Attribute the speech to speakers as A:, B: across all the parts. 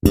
A: Hi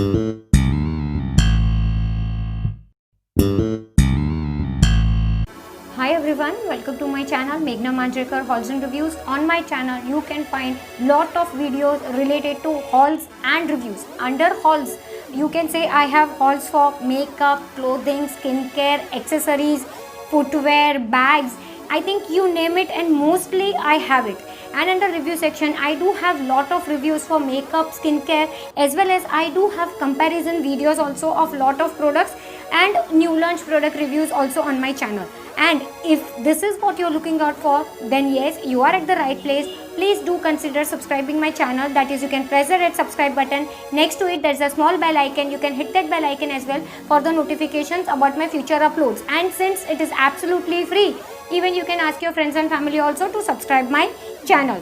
A: everyone, welcome to my channel Meghna Manjrekar Hauls and Reviews. On my channel you can find lot of videos related to hauls and reviews. Under hauls you can say I have hauls for makeup, clothing, skincare, accessories, footwear, bags. I think you name it and mostly I have it. And under review section I do have lot of reviews for makeup, skincare, as well as I do have comparison videos also of lot of products and new launch product reviews also on my channel. And if this is what you're looking out for, then yes, you are at the right place. Please do consider subscribing my channel. That is, you can press the red subscribe button. Next to it there's a small bell icon. You can hit that bell icon as well for the notifications about my future uploads. And since it is absolutely free, even you can ask your friends and family also to subscribe my channel.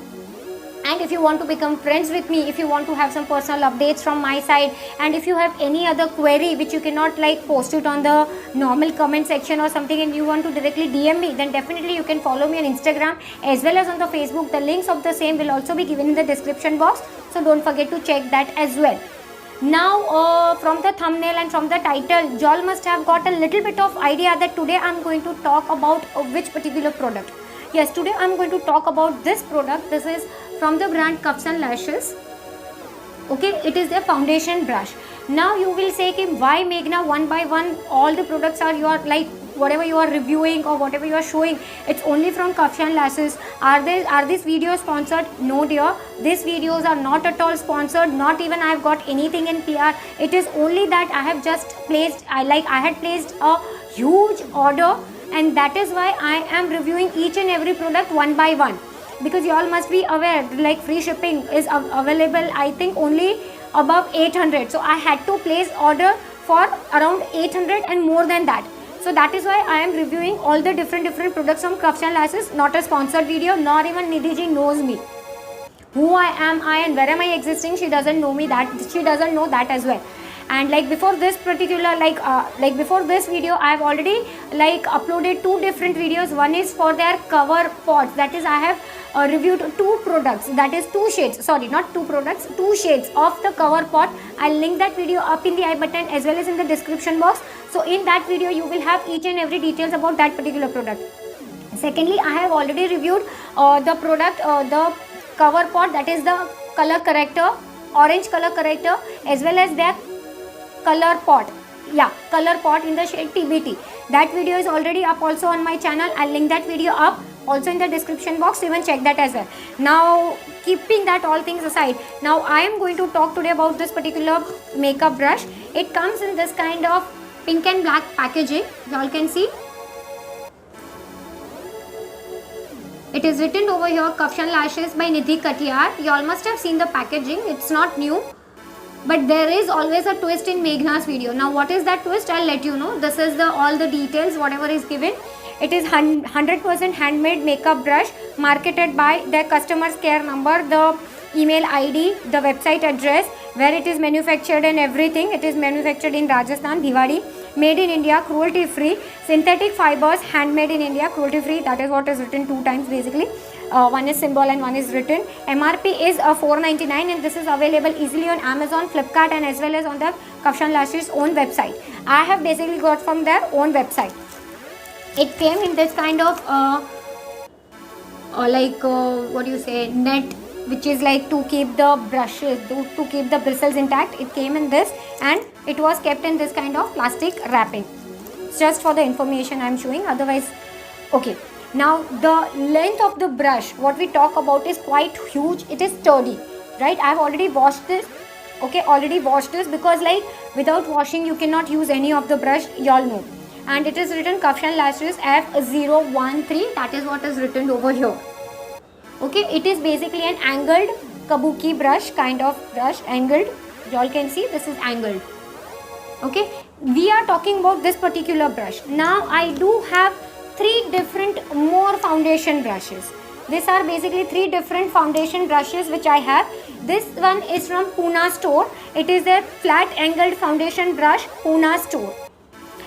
A: And if you want to become friends with me, if you want to have some personal updates from my side, and if you have any other query which you cannot post it on the normal comment section or something, and you want to directly DM me, then definitely you can follow me on Instagram as well as on the Facebook. The links of the same will also be given in the description box, so don't forget to check that as well. Now from the thumbnail and from the title, y'all must have got a little bit of idea that today I'm going to talk about which particular product. Yes, today I'm going to talk about this product. This is from the brand Cuffs and Lashes. Okay, it is their foundation brush. Now you will say कि why Meghna one by one all the products are your whatever you are reviewing or whatever you are showing, it's only from Cuffs and Lashes. Are these videos sponsored? No dear, these videos are not at all sponsored. Not even I have got anything in PR. It is only that I have just placed I had placed a huge order, and that is why I am reviewing each and every product one by one. Because you all must be aware, free shipping is available I think only above 800. So I had to place order for around 800 and more than that. So that is why I am reviewing all the different products from Cuffs and Lashes. Not a sponsored video, nor even Nidhi ji knows me. Who I am, and where am I existing, she doesn't know me, that she doesn't know that as well. And before this particular before this video I have already uploaded two different videos. One is for their cover pots, that is I have reviewed two products, that is two shades, sorry, not two products, two shades of the cover pot. I'll link that video up in the I button as well as in the description box. So in that video you will have each and every details about that particular product. Secondly, I have already reviewed the product, the cover pot, that is the color corrector, orange color corrector, as well as their color pot, color pot in the shade TBT. That video is already up also on my channel. I'll link that video up also in the description box, even check that as well. Now keeping that all things aside, now I am going to talk today about this particular makeup brush. It comes in this kind of pink and black packaging, you all can see. It is written over here Cuffs and Lashes by Nidhi Katiyar. You all must have seen the packaging, it's not new. But there is always a twist in Meghna's video. Now what is that twist? I'll let you know. This is all the details, whatever is given. It is 100% handmade makeup brush, marketed by their customer's care number, the email ID, the website address, where it is manufactured and everything. It is manufactured in Rajasthan, Bhiwadi, made in India, cruelty free, synthetic fibers, handmade in India, cruelty free. That is what is written two times basically. One is symbol and one is written. MRP is $4.99 and this is available easily on Amazon, Flipkart, and as well as on the Cuffs and Lashes own website. I have basically got from their own website. It came in this kind of what do you say, net, which is to keep the brushes, to keep the bristles intact. It came in this and it was kept in this kind of plastic wrapping. Just for the information I am showing, otherwise okay. Now the length of the brush, what we talk about, is quite huge. It is sturdy, right? I have already washed this. Okay, already washed this because without washing you cannot use any of the brush, y'all know. And it is written Cuffs and Lashes F013. That is what is written over here. Okay, it is basically an angled kabuki brush, kind of brush, angled. Y'all can see this is angled. Okay, we are talking about this particular brush. Now I do have three different more foundation brushes. These are basically three different foundation brushes which I have. This one is from Pune store. It is a flat angled foundation brush, Pune store.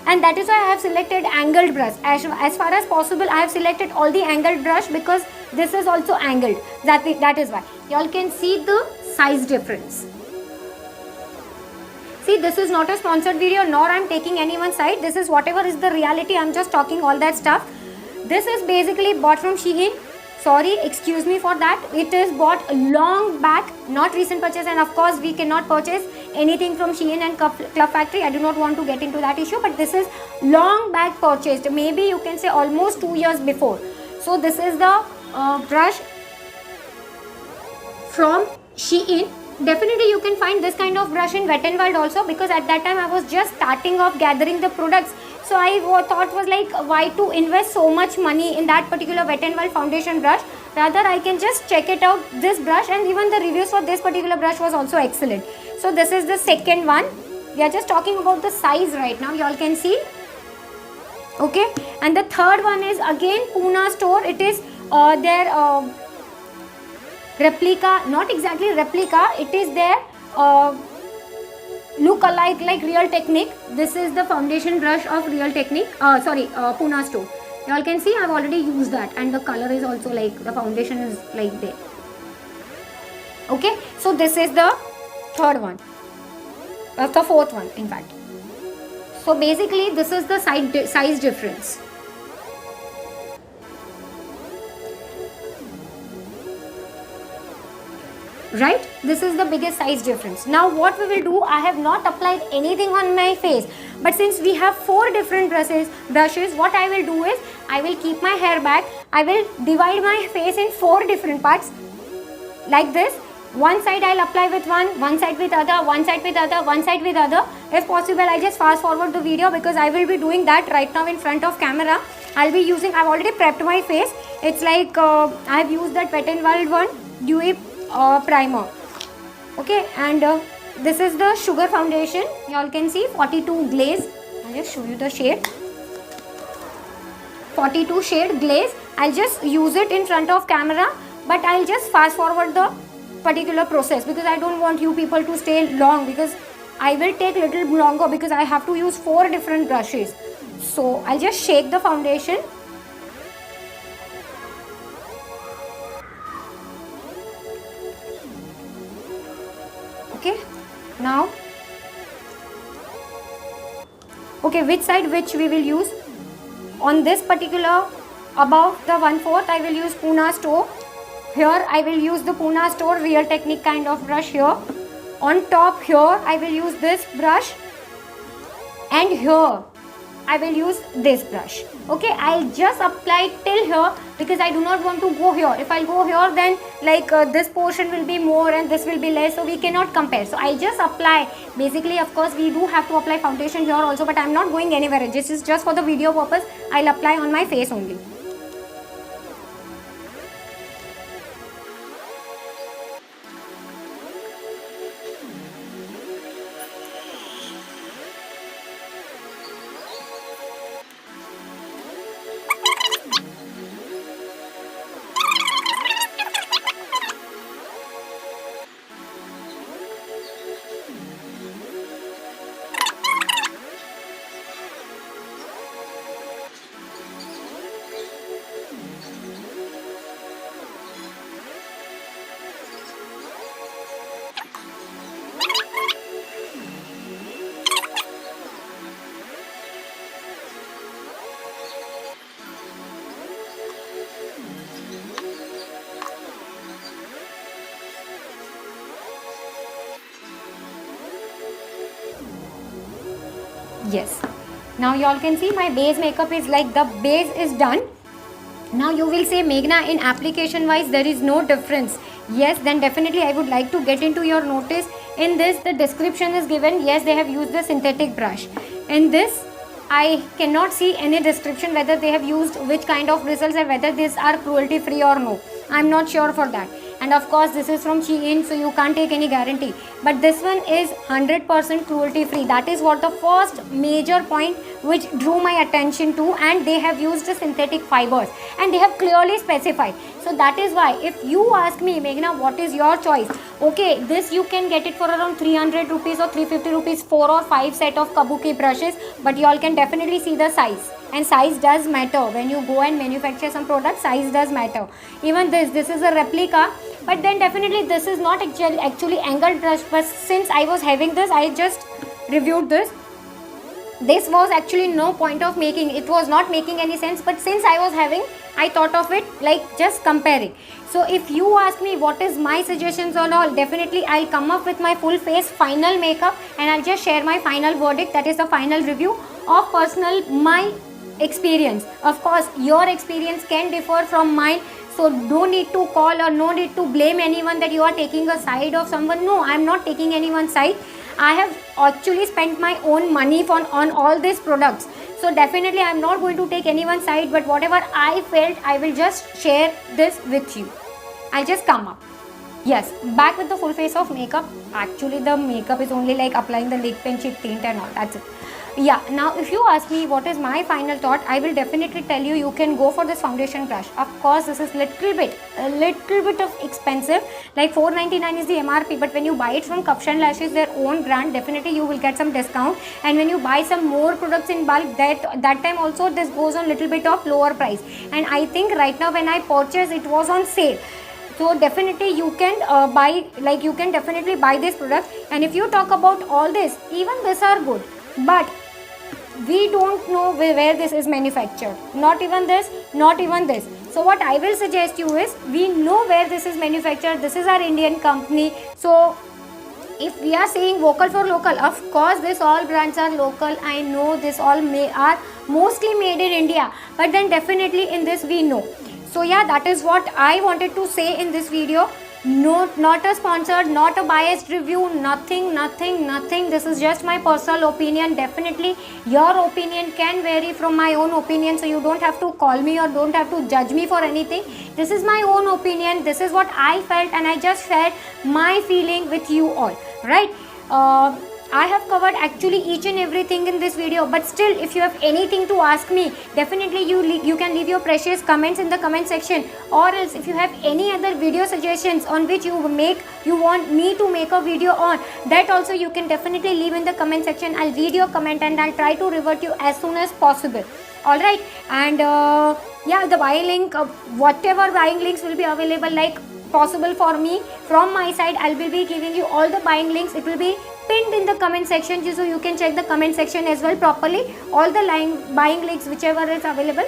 A: And that is why I have selected angled brush. As far as possible, I have selected all the angled brush because this is also angled. That is why. You all can see the size difference. See, this is not a sponsored video, nor I'm taking anyone's side. This is whatever is the reality. I'm just talking all that stuff. This is basically bought from Shein. Sorry, excuse me for that. It is bought long back, not recent purchase, and of course we cannot purchase anything from Shein and Club Factory. I do not want to get into that issue, but this is long back purchased. Maybe you can say almost 2 years before. So this is the brush from Shein. Definitely you can find this kind of brush in Wet n Wild also, because at that time I was just starting off gathering the products. So I thought was like, why to invest so much money in that particular Wet n Wild foundation brush? Rather I can just check it out, this brush, and even the reviews for this particular brush was also excellent. So this is the second one. We are just talking about the size right now, you all can see. Okay, and the third one is again Pune store. It is their replica, not exactly replica, it is their look alike like Real Technique. This is the foundation brush of Real Technique, Pune store. You all can see I've already used that, and the color is also like, the foundation is like there. Okay, so this is the third one, the fourth one in fact. So basically this is the size difference. Right, this is the biggest size difference. Now what we will do, I have not applied anything on my face, but since we have 4 different brushes, what I will do is, I will keep my hair back, I will divide my face in 4 different parts like this. One side I'll apply with one side with other, one side with other, one side with other. If possible, I just fast forward the video, because I will be doing that right now in front of camera. I'll be using, I've already prepped my face. It's like I've used that Wet n Wild one dewy primer. Okay, and this is the sugar foundation. You all can see 42 glaze. I'll just show you the shade. 42 shade glaze. I'll just use it in front of camera, but I'll just fast forward the particular process, because I don't want you people to stay long, because I will take little longer, because I have to use 4 different brushes. So I'll just shake the foundation. Okay, now, okay, which side which we will use? On this particular, above the 1/4, I will use Pune store. Here I will use the Pune store Real Technique kind of brush here. On top here I will use this brush, and here I will use this brush. Okay, I'll just apply till here, because I do not want to go here. If I go here, then like this portion will be more and this will be less, so we cannot compare. So I just apply, basically of course we do have to apply foundation here also, but I'm not going anywhere. This is just for the video purpose. I'll apply on my face only. Yes, now you all can see my base makeup is like, the base is done. Now you will say, Meghna, in application wise there is no difference. Yes, then definitely I would like to get into your notice. In this, the description is given. Yes, they have used the synthetic brush. In this, I cannot see any description whether they have used which kind of bristles and whether these are cruelty free or no. I'm not sure for that. And of course this is from Shein, so you can't take any guarantee. But this one is 100% cruelty free. That is what the first major point which drew my attention to, and they have used the synthetic fibers and they have clearly specified. So that is why if you ask me, Meghna, what is your choice? Okay, this you can get it for around 300 rupees or 350 rupees, 4 or 5 set of kabuki brushes, but you all can definitely see the size. And size does matter. When you go and manufacture some product, size does matter. Even this is a replica, but then definitely this is not actually angled brush, but since I was having this, I just reviewed this was actually no point of making, it was not making any sense, but since I was having, I thought of it like just comparing. So if you ask me what is my suggestions on all, definitely I'll come up with my full face final makeup and I'll just share my final verdict, that is the final review of personal my experience. Of course your experience can differ from mine, so no need to call or no need to blame anyone that you are taking a side of someone. No, I'm not taking anyone's side. I have actually spent my own money on all these products, so definitely I'm not going to take anyone's side, but whatever I felt, I will just share this with you. I'll just come up. Yes, back with the full face of makeup. Actually the makeup is only like applying the lip pen, cheek tint and all, that's it. Yeah, now if you ask me what is my final thought, I will definitely tell you, you can go for this foundation crush. Of course this is a little bit of expensive, like 499 is the MRP, but when you buy it from Kapshan Lashes, their own brand, definitely you will get some discount. And when you buy some more products in bulk, that time also this goes on little bit of lower price. And I think right now when I purchased, it was on sale. So definitely you can you can definitely buy this product. And if you talk about all this, even these are good, but we don't know where this is manufactured. Not even this, not even this. So what I will suggest you is, we know where this is manufactured. This is our Indian company. So if we are saying vocal for local, of course this all brands are local. I know this all are mostly made in India, but then definitely in this we know. So yeah, that is what I wanted to say in this video. No, not a sponsored, not a biased review, nothing. This is just my personal opinion. Definitely your opinion can vary from my own opinion, so you don't have to call me or don't have to judge me for anything. This is my own opinion, this is what I felt, and I just shared my feeling with you all, right? I have covered actually each and everything in this video, but still if you have anything to ask me, definitely you can leave your precious comments in the comment section, or else if you have any other video suggestions on which you want me to make a video on, that also you can definitely leave in the comment section. I'll read your comment and I'll try to revert you as soon as possible. Alright, and yeah, the buying link, whatever buying links will be available, like possible for me from my side, I will be giving you all the buying links. It will be pinned in the comment section, so you can check the comment section as well properly. All the buying links, whichever is available,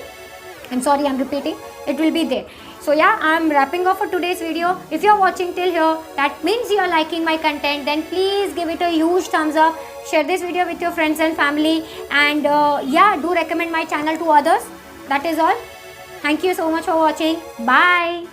A: I'm sorry I'm repeating, it will be there. So yeah, I'm wrapping up for today's video. If you're watching till here, that means you're liking my content. Then please give it a huge thumbs up, share this video with your friends and family, and yeah, do recommend my channel to others. That is all. Thank you so much for watching. Bye.